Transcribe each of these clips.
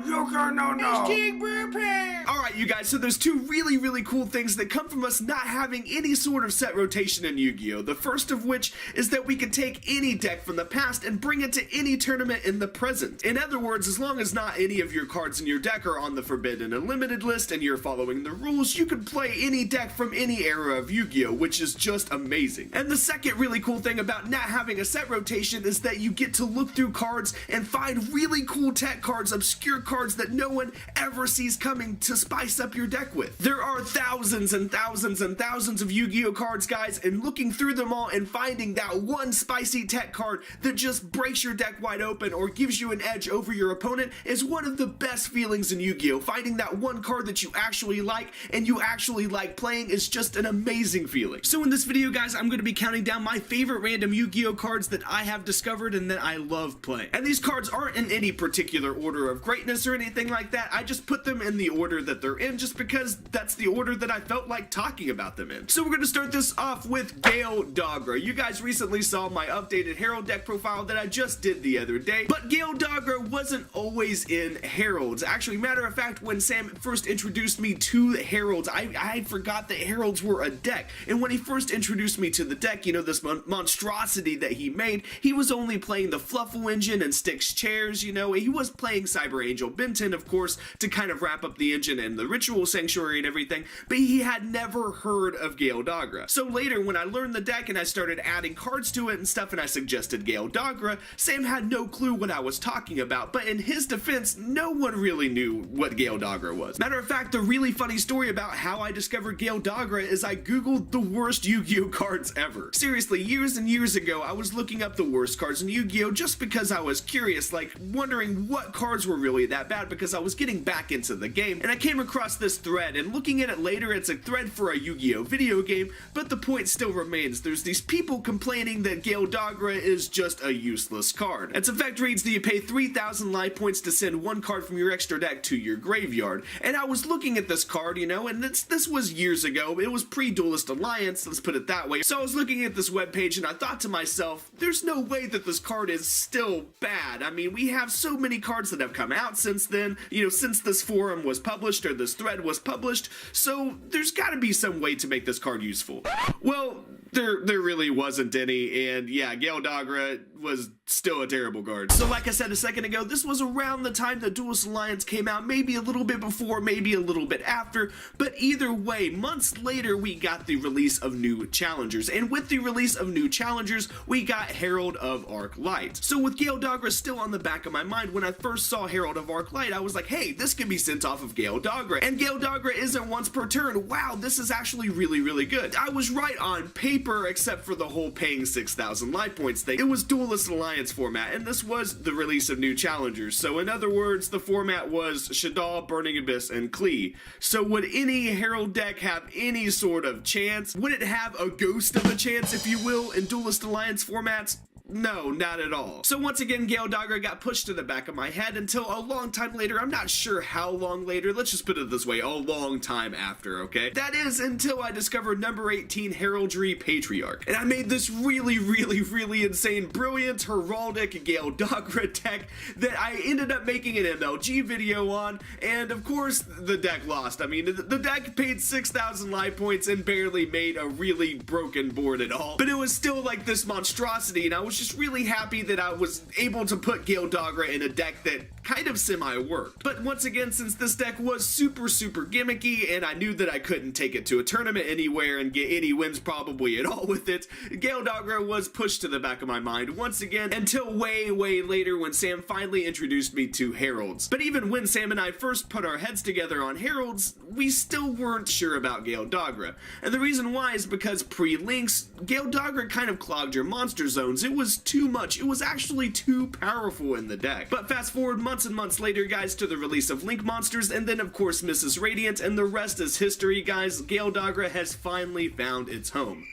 YugiNoNo. Alright, you guys, so there's two really cool things that come from us not having any sort of set rotation in Yu-Gi-Oh! The first of which is that we can take any deck from the past and bring it to any tournament in the present. In other words, as long as not any of your cards in your deck are on the Forbidden and Limited list and you're following the rules, you can play any deck from any era of Yu-Gi-Oh! Which is just amazing. And the second really cool thing about not having a set rotation is that you get to look through cards and find really cool tech cards, obscure cards that no one ever sees coming to spice up your deck with. There are thousands and thousands and thousands of Yu-Gi-Oh! Cards, guys, and looking through them all and finding that one spicy tech card that just breaks your deck wide open or gives you an edge over your opponent is one of the best feelings in Yu-Gi-Oh! Finding that one card that you actually like and you actually like playing is just an amazing feeling. So in this video, guys, I'm going to be counting down my favorite random Yu-Gi-Oh! Cards that I have discovered and that I love playing. And these cards aren't in any particular order of greatness or anything like that. I just put them in the order that they're in just because that's the order that I felt like talking about them in. So we're going to start this off with Gale Dogra. You guys recently saw my updated Herald deck profile that I just did the other day, but Gale Dogra wasn't always in Heralds. Actually, matter of fact, when Sam first introduced me to Heralds, I forgot that Heralds were a deck. And when he first introduced me to the deck, you know, this monstrosity that he made, he was only playing the Fluffle engine and Styx chairs, you know. He was playing Cyber Angel Benton, of course, to kind of wrap up the engine and the Ritual Sanctuary and everything, but he had never heard of Gale Dogra. So later, when I learned the deck and I started adding cards to it and stuff and I suggested Gale Dogra, Sam had no clue what I was talking about, but in his defense, no one really knew what Gale Dogra was. Matter of fact, the really funny story about how I discovered Gale Dogra is I googled the worst Yu-Gi-Oh! Cards ever. Seriously, years and years ago, I was looking up the worst cards in Yu-Gi-Oh! Just because I was curious, like wondering what cards were really that bad because I was getting back into the game, and I came across this thread, and looking at it later, it's a thread for a Yu-Gi-Oh! Video game, but the point still remains. There's these people complaining that Gale Dogra is just a useless card. Its effect reads that you pay 3,000 life points to send one card from your extra deck to your graveyard, and I was looking at this card, you know, and this was years ago. It was pre-Duelist Alliance, let's put it that way. So I was looking at this webpage and I thought to myself, there's no way that this card is still bad. I mean, we have so many cards that have come out since then, you know, since this forum was published or this thread was published, so there's gotta be some way to make this card useful. Well, there really wasn't any, and yeah, Gale Dogra was still a terrible card. So like I said a second ago, this was around the time that Duelist Alliance came out, maybe a little bit before, maybe a little bit after, but either way, months later we got the release of new challengers, and with the release of new challengers, we got Herald of Arc Light. So with Gale Dogra still on the back of my mind, when I first saw Herald of Arc Light, I was like, hey, this can be sent off of Gale Dogra, and Gale Dogra isn't once per turn. Wow, this is actually really good. I was right on paper, except for the whole paying 6,000 life points thing. It was Duelist Alliance format, and this was the release of new challengers. So in other words, the format was Shaddoll, Burning Abyss, and Klee. So would any Herald deck have any sort of chance? Would it have a ghost of a chance, if you will, in Duelist Alliance formats? No, not at all. So once again, Gale Dogra got pushed to the back of my head until a long time later. I'm not sure how long later. Let's just put it this way, a long time after, okay? That is until I discovered number 18 Heraldry Patriarch. And I made this really insane, brilliant, heraldic Gale Dogra deck that I ended up making an MLG video on, and of course, the deck lost. I mean, the deck paid 6,000 life points and barely made a really broken board at all. But it was still like this monstrosity, and I was just really happy that I was able to put Gale Dogra in a deck that kind of semi-worked. But once again, since this deck was super gimmicky and I knew that I couldn't take it to a tournament anywhere and get any wins probably at all with it, Gale Dogra was pushed to the back of my mind once again until way later when Sam finally introduced me to Heralds. But even when Sam and I first put our heads together on Heralds, we still weren't sure about Gale Dogra. And the reason why is because pre-links, Gale Dogra kind of clogged your monster zones. It was too much. It was actually too powerful in the deck. But fast forward months and months later, guys, to the release of Link Monsters, and then of course Mrs. Radiant, and the rest is history, guys. Gale Dogra has finally found its home.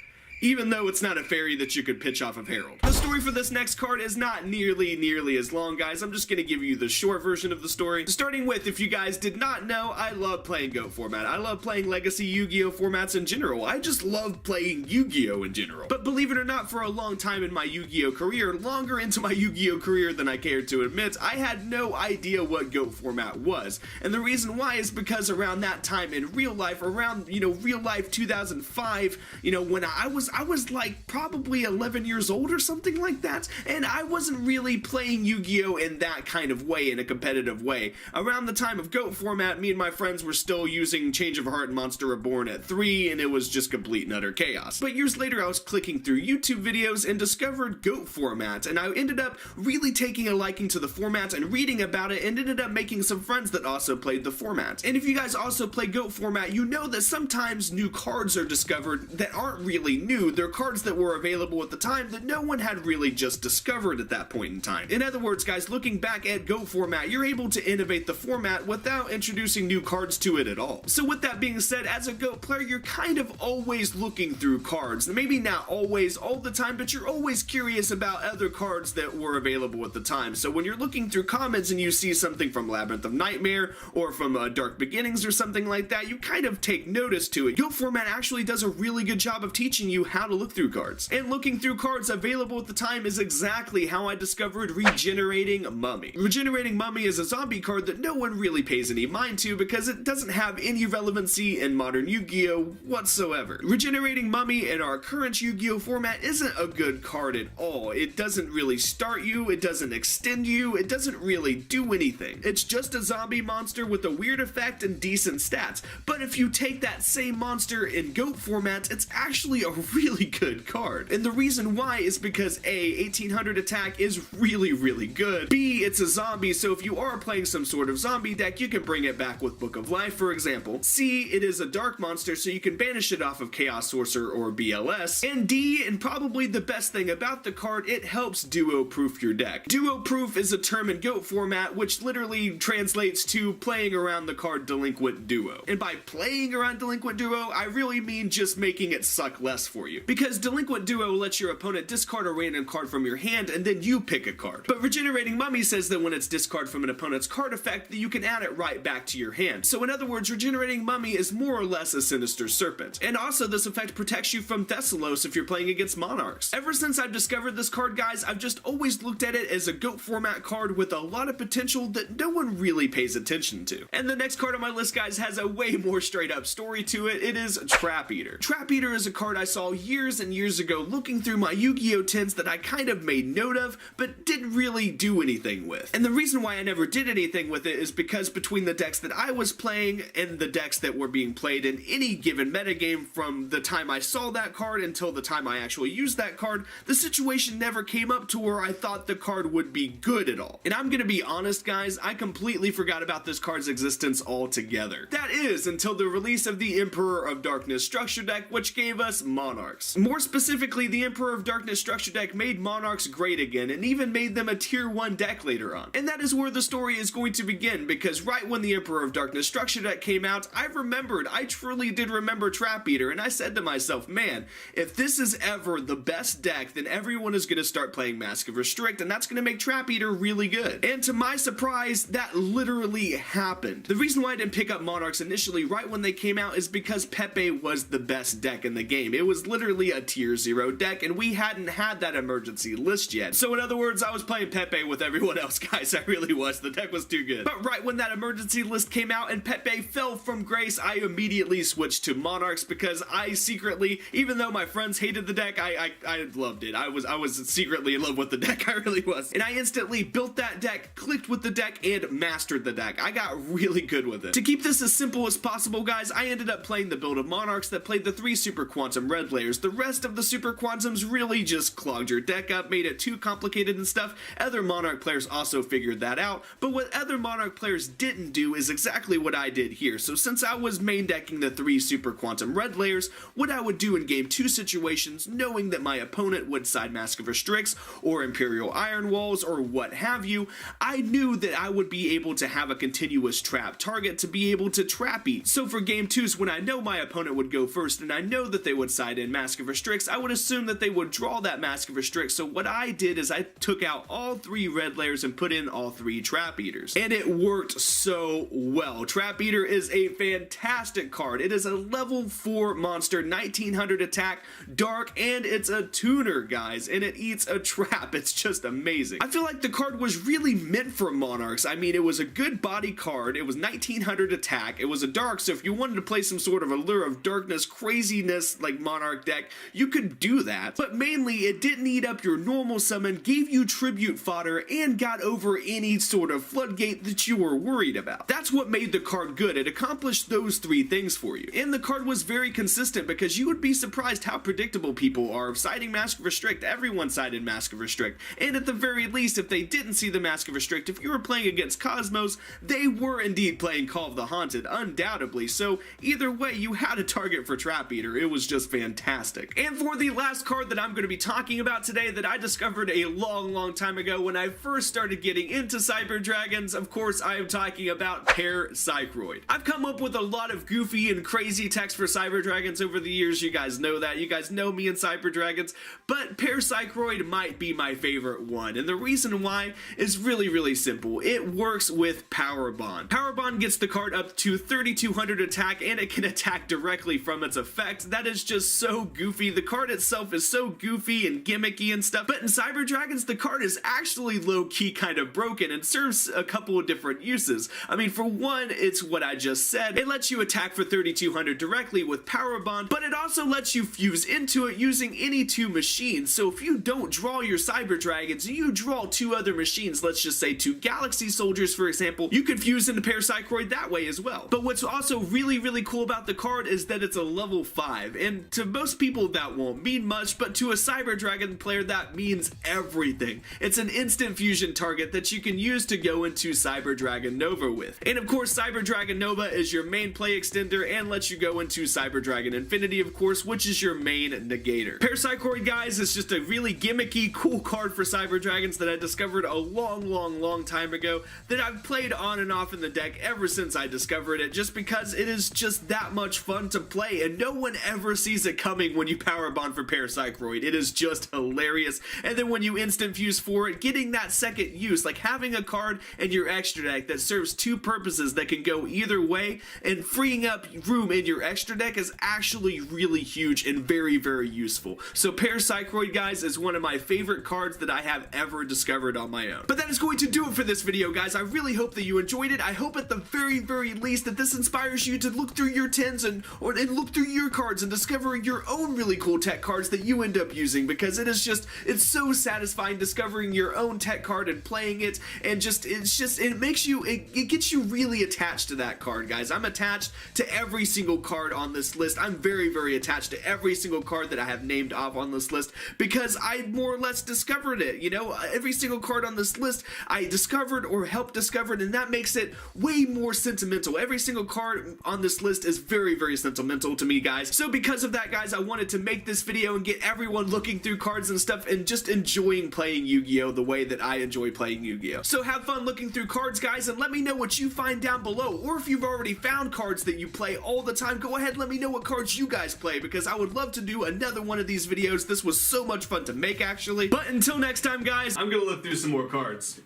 even though it's not a fairy that you could pitch off of Herald. The story for this next card is not nearly as long, guys. I'm just gonna give you the short version of the story. Starting with, if you guys did not know, I love playing GOAT format. I love playing legacy Yu-Gi-Oh formats in general. I just love playing Yu-Gi-Oh in general. But believe it or not, for a long time in my Yu-Gi-Oh career, longer into my Yu-Gi-Oh career than I care to admit, I had no idea what GOAT format was. And the reason why is because around that time in real life, around, real life 2005, when I was like probably 11 years old or something like that, and I wasn't really playing Yu-Gi-Oh in that kind of way, in a competitive way. Around the time of GOAT format, me and my friends were still using Change of Heart and Monster Reborn at 3, and it was just complete and utter chaos. But years later, I was clicking through YouTube videos and discovered GOAT format, and I ended up really taking a liking to the format and reading about it, and ended up making some friends that also played the format. And if you guys also play GOAT format, you know that sometimes new cards are discovered that aren't really new. They're cards that were available at the time that no one had really just discovered at that point in time. In other words, guys, looking back at GOAT format, you're able to innovate the format without introducing new cards to it at all. So with that being said, as a GOAT player, you're kind of always looking through cards. Maybe not always all the time, but you're always curious about other cards that were available at the time. So when you're looking through comments and you see something from Labyrinth of Nightmare or from Dark Beginnings or something like that, you kind of take notice to it. GOAT format actually does a really good job of teaching you how to look through cards. And looking through cards available at the time is exactly how I discovered Regenerating Mummy. Regenerating Mummy is a zombie card that no one really pays any mind to because it doesn't have any relevancy in modern Yu-Gi-Oh whatsoever. Regenerating Mummy in our current Yu-Gi-Oh format isn't a good card at all. It doesn't really start you, it doesn't extend you, it doesn't really do anything. It's just a zombie monster with a weird effect and decent stats. But if you take that same monster in GOAT format, it's actually a really good card. And the reason why is because A, 1800 attack is really good. B, it's a zombie, so if you are playing some sort of zombie deck, you can bring it back with Book of Life, for example. C, it is a dark monster, so you can banish it off of Chaos Sorcerer or BLS. And D, and probably the best thing about the card, it helps duo-proof your deck. Duo-proof is a term in GOAT format which literally translates to playing around the card Delinquent Duo. And by playing around Delinquent Duo, I really mean just making it suck less for you. Because Delinquent Duo lets your opponent discard a random card from your hand and then you pick a card. But Regenerating Mummy says that when it's discard from an opponent's card effect, that you can add it right back to your hand. So in other words, Regenerating Mummy is more or less a Sinister Serpent. And also this effect protects you from Thessalos if you're playing against Monarchs. Ever since I've discovered this card, guys, I've just always looked at it as a GOAT format card with a lot of potential that no one really pays attention to. And the next card on my list, guys, has a way more straight up story to it. It is Trap Eater. Trap Eater is a card I saw years and years ago looking through my Yu-Gi-Oh tins that I kind of made note of, but didn't really do anything with. And the reason why I never did anything with it is because between the decks that I was playing and the decks that were being played in any given metagame from the time I saw that card until the time I actually used that card, the situation never came up to where I thought the card would be good at all. And I'm gonna be honest, guys, I completely forgot about this card's existence altogether. That is, until the release of the Emperor of Darkness structure deck, which gave us Monarchs. More specifically, the Emperor of Darkness structure deck made Monarchs great again, and even made them a tier 1 deck later on. And that is where the story is going to begin, because right when the Emperor of Darkness structure deck came out, I truly did remember Trap Eater, and I said to myself, man, if this is ever the best deck, then everyone is going to start playing Mask of Restrict, and that's going to make Trap Eater really good. And to my surprise, that literally happened. The reason why I didn't pick up Monarchs initially right when they came out is because Pepe was the best deck in the game. It was literally a tier 0 deck, and we hadn't had that emergency list yet. So in other words, I was playing Pepe with everyone else, guys. I really was. The deck was too good. But right when that emergency list came out and Pepe fell from grace, I immediately switched to Monarchs because I secretly, even though my friends hated the deck, I loved it. I was secretly in love with the deck. I really was. And I instantly built that deck, clicked with the deck, and mastered the deck. I got really good with it. To keep this as simple as possible, guys, I ended up playing the build of Monarchs that played the 3 Super Quantum red layers. The rest of the Super Quantums really just clogged your deck up, made it too complicated and stuff. Other Monarch players also figured that out, but what other Monarch players didn't do is exactly what I did here. So since I was main decking the 3 Super Quantum red layers, what I would do in game 2 situations, knowing that my opponent would side Mask of Restricts or Imperial Iron Walls or what have you, I knew that I would be able to have a continuous trap target to be able to trap eat. So for game 2s, when I know my opponent would go first and I know that they would side in Mask of Restricts, I would assume that they would draw that Mask of Restricts. So what I did is I took out all 3 red layers and put in all 3 Trap Eaters. And it worked so well. Trap Eater is a fantastic card. It is a level 4 monster, 1900 attack, dark, and it's a tuner, guys. And it eats a trap. It's just amazing. I feel like the card was really meant for monarchs. I mean, it was a good body card. It was 1900 attack. It was a dark, so if you wanted to play some sort of Allure of Darkness, craziness like monarch deck, you could do that. But mainly, it didn't eat up your normal summon, gave you tribute fodder, and got over any sort of floodgate that you were worried about. That's what made the card good. It accomplished those 3 things for you. And the card was very consistent because you would be surprised how predictable people are. Siding Mask of Restrict, everyone sided Mask of Restrict. And at the very least, if they didn't see the Mask of Restrict, if you were playing against Cosmos, they were indeed playing Call of the Haunted, undoubtedly. So either way, you had a target for Trap Eater. It was just fantastic. And for the last card that I'm going to be talking about today that I discovered a long time ago when I first started getting into Cyber Dragons, of course, I am talking about Cycroid. I've come up with a lot of goofy and crazy text for Cyber Dragons over the years. You guys know that. You guys know me and Cyber Dragons, but Cycroid might be my favorite one. And the reason why is really simple. It works with Power Bond. Power Bond gets the card up to 3200 attack, and it can attack directly from its effect. That is just so goofy. The card itself is so goofy and gimmicky and stuff, but in Cyber Dragons, the card is actually low-key kind of broken and serves a couple of different uses. I mean, for one, it's what I just said. It lets you attack for 3200 directly with Power Bond, but it also lets you fuse into it using any 2 machines. So if you don't draw your Cyber Dragons, you draw 2 other machines, let's just say 2 Galaxy Soldiers, for example, you could fuse into Cycroid that way as well. But what's also really cool about the card is that it's a level 5, and to most people that won't mean much, but to a Cyber Dragon player that means everything. It's an instant fusion target that you can use to go into Cyber Dragon Nova with. And of course, Cyber Dragon Nova is your main play extender and lets you go into Cyber Dragon Infinity, of course, which is your main negator. Cycroid, guys, is just a really gimmicky, cool card for Cyber Dragons that I discovered a long time ago that I've played on and off in the deck ever since I discovered it, just because it is just that much fun to play, and no one ever sees it coming when you Power Bond for Cycroid. It is just hilarious. And then when you instant fuse for it, getting that second use, like having a card in your extra deck that serves 2 purposes that can go either way, and freeing up room in your extra deck is actually really huge and very useful. So Cycroid, guys, is one of my favorite cards that I have ever discovered on my own. But that is going to do it for this video, guys. I really hope that you enjoyed it. I hope at the very least that this inspires you to look through your tins and look through your cards and discover your own really cool tech cards that you end up using, because it's so satisfying discovering your own tech card and playing it, and it gets you really attached to that card, guys. I'm attached to every single card on this list. I'm very attached to every single card that I have named off on this list because I more or less discovered it. You know, every single card on this list I discovered or helped discover, and that makes it way more sentimental. Every single card on this list is very sentimental to me, guys. So because of that, guys, I wanted to make this video and get everyone looking through cards and stuff and just enjoying playing Yu-Gi-Oh the way that I enjoy playing Yu-Gi-Oh. So have fun looking through cards, guys, and let me know what you find down below. Or if you've already found cards that you play all the time, go ahead and let me know what cards you guys play, because I would love to do another one of these videos. This was so much fun to make, actually. But until next time, guys, I'm gonna look through some more cards.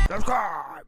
Subscribe!